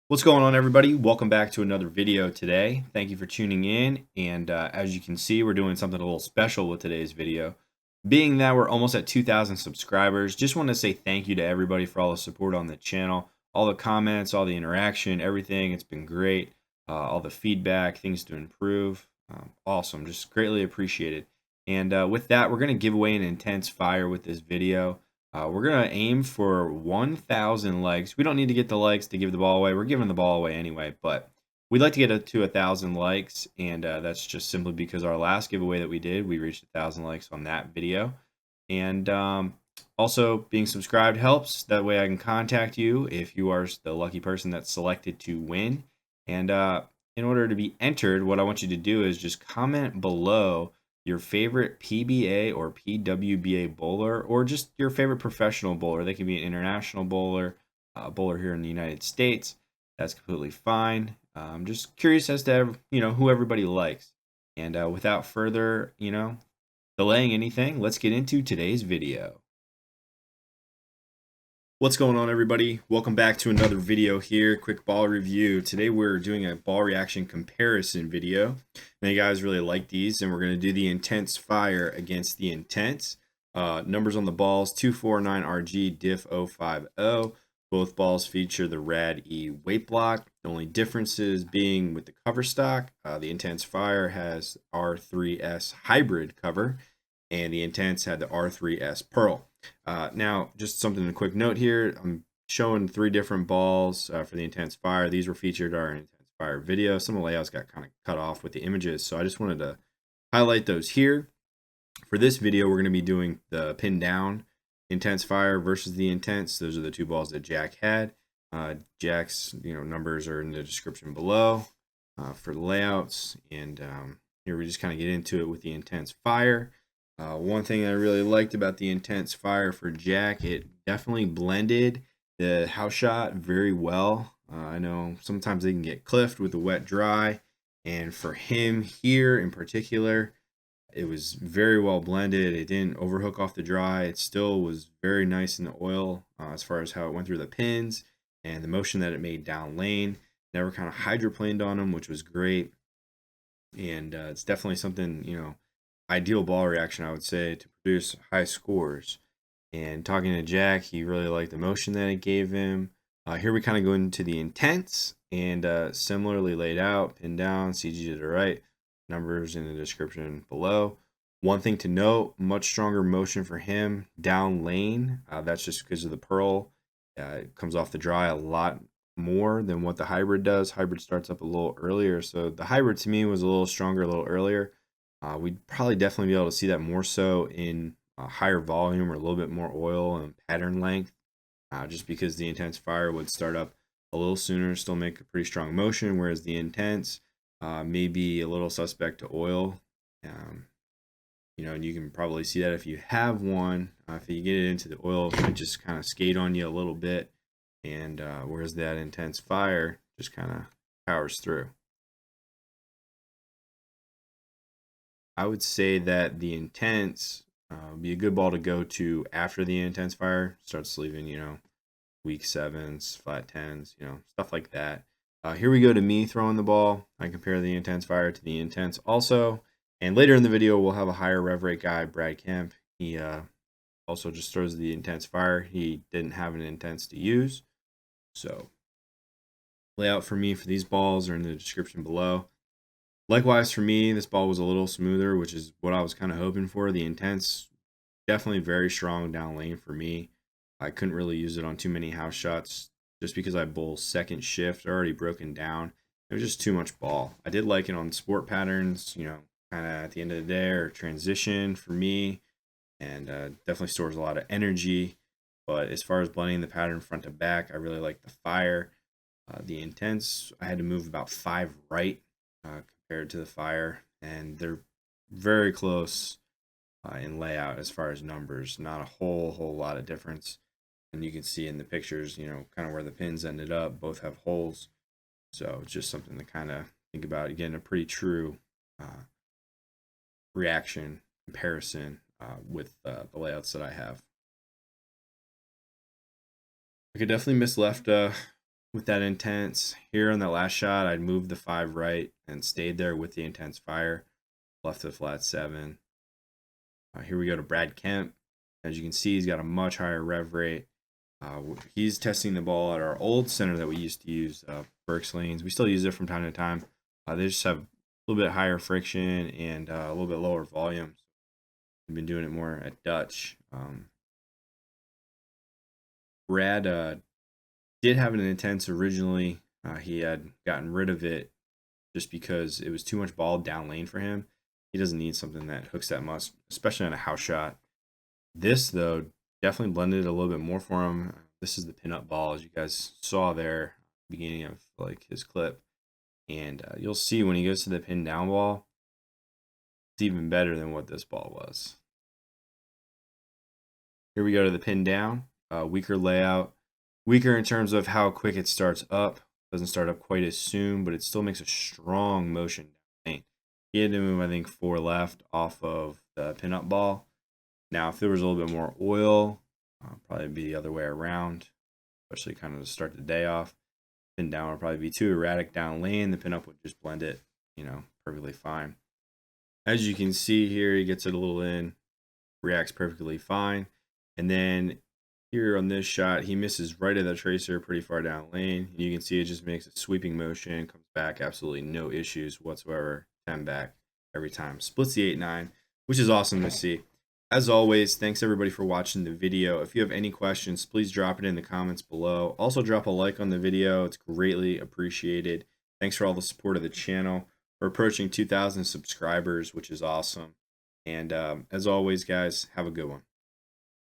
What's going on, everybody? Welcome back to another video today. Thank you for tuning in. And as you can see, we're doing something a little special with today's video. Being that we're almost at 2,000 subscribers, just want to say thank you to everybody for all the support on the channel, all the comments, all the interaction, everything. It's been great. All the feedback, things to improve. Awesome. Just greatly appreciated. And with that, we're going to give away an intense fire with this video. We're going to aim for 1,000 likes. We don't need to get the likes to give the ball away. We're giving the ball away anyway, but we'd like to get it to 1,000 likes, and that's just simply because our last giveaway that we did, we reached 1,000 likes on that video. And also, being subscribed helps. That way I can contact you if you are the lucky person that's selected to win. And in order to be entered, what I want you to do is just comment below your favorite PBA or PWBA bowler, or just your favorite professional bowler. They can be an international bowler, a bowler here in the United States. That's completely fine. I'm just curious as to who everybody likes. And without further delaying anything, let's get into today's video. What's going on, everybody? Welcome back to another video here. Quick ball review. Today we're doing a ball reaction comparison video. Now you guys really like these, and we're going to do the intense fire against the intense. Numbers on the balls: 249 RG diff 050. Both balls feature the Rad E weight block. The only differences being with the cover stock. The intense fire has R3S hybrid cover, and the intense had the R3S pearl. Now, just something, a quick note here. I'm showing 3 different balls for the intense fire. These were featured in our intense fire video. Some of the layouts got kind of cut off with the images, so I just wanted to highlight those here. For this video, we're going to be doing the pin down intense fire versus the intense. Those are the 2 balls that Jack had. Jack's numbers are in the description below for the layouts. And here we just kind of get into it with the intense fire. One thing I really liked about the intense fire for Jack, it definitely blended the house shot very well. I know sometimes they can get cliffed with the wet dry, and for him here in particular, it was very well blended. It didn't overhook off the dry. It still was very nice in the oil as far as how it went through the pins and the motion that it made down lane. Never kind of hydroplaned on him, which was great. And it's definitely something, ideal ball reaction, I would say, to produce high scores. And talking to Jack, he really liked the motion that it gave him. Here we kind of go into the intense, and similarly laid out, pin down, CG to the right, numbers in the description below. One thing to note, much stronger motion for him down lane. That's just because of the pearl. It comes off the dry a lot more than what the hybrid does. Hybrid starts up a little earlier, so the hybrid to me was a little stronger a little earlier. We'd probably definitely be able to see that more so in higher volume or a little bit more oil and pattern length, just because the intense fire would start up a little sooner, still make a pretty strong motion, whereas the intense may be a little suspect to oil. And you can probably see that if you have one. If you get it into the oil, it might just kind of skate on you a little bit, and whereas that intense fire just kind of powers through. I would say that the intense would be a good ball to go to after the intense fire starts leaving, weak 7s, flat 10s, stuff like that. Here we go to me throwing the ball. I compare the intense fire to the intense also. And later in the video, we'll have a higher rev rate guy, Brad Kemp. He also just throws the intense fire. He didn't have an intense to use. So layout for me for these balls are in the description below. Likewise for me, this ball was a little smoother, which is what I was kind of hoping for. The intense, definitely very strong down lane for me. I couldn't really use it on too many house shots just because I bowl second shift, already broken down. It was just too much ball. I did like it on sport patterns, kind of at the end of the day, or transition for me, and definitely stores a lot of energy. But as far as blending the pattern front to back, I really like the fire. The intense, I had to move about 5 right compared to the fire, and they're very close in layout as far as numbers. Not a whole lot of difference, and you can see in the pictures, kind of where the pins ended up. Both have holes, so it's just something to kind of think about. Again, a pretty true reaction comparison with the layouts that I have. I could definitely miss left with that intense. Here on that last shot, I'd moved the 5 right and stayed there with the intense fire. Left to flat 7. Here we go to Brad Kemp. As you can see, he's got a much higher rev rate. He's testing the ball at our old center that we used to use, Burke's lanes. We still use it from time to time. They just have a little bit higher friction and a little bit lower volume. We've been doing it more at Dutch. Brad did have an intense originally. He had gotten rid of it just because it was too much ball down lane for him. He doesn't need something that hooks that much, especially on a house shot. This, though, definitely blended a little bit more for him. This is the pin-up ball, as you guys saw there, beginning of like his clip. And you'll see when he goes to the pin down ball, it's even better than what this ball was. Here we go to the pin down. Weaker layout. Weaker in terms of how quick it starts up. Doesn't start up quite as soon, but it still makes a strong motion down lane. He had to move, I think, 4 left off of the pin-up ball. Now, if there was a little bit more oil, probably be the other way around, especially kind of to start the day off. Pin down would probably be too erratic down lane. The pin-up would just blend it, perfectly fine. As you can see here, he gets it a little in, reacts perfectly fine. And then here on this shot, he misses right at the tracer pretty far down lane. You can see it just makes a sweeping motion, comes back, absolutely no issues whatsoever. 10 back every time. Splits the 8-9, which is awesome to see. As always, thanks everybody for watching the video. If you have any questions, please drop it in the comments below. Also drop a like on the video. It's greatly appreciated. Thanks for all the support of the channel. We're approaching 2,000 subscribers, which is awesome. And as always, guys, have a good one.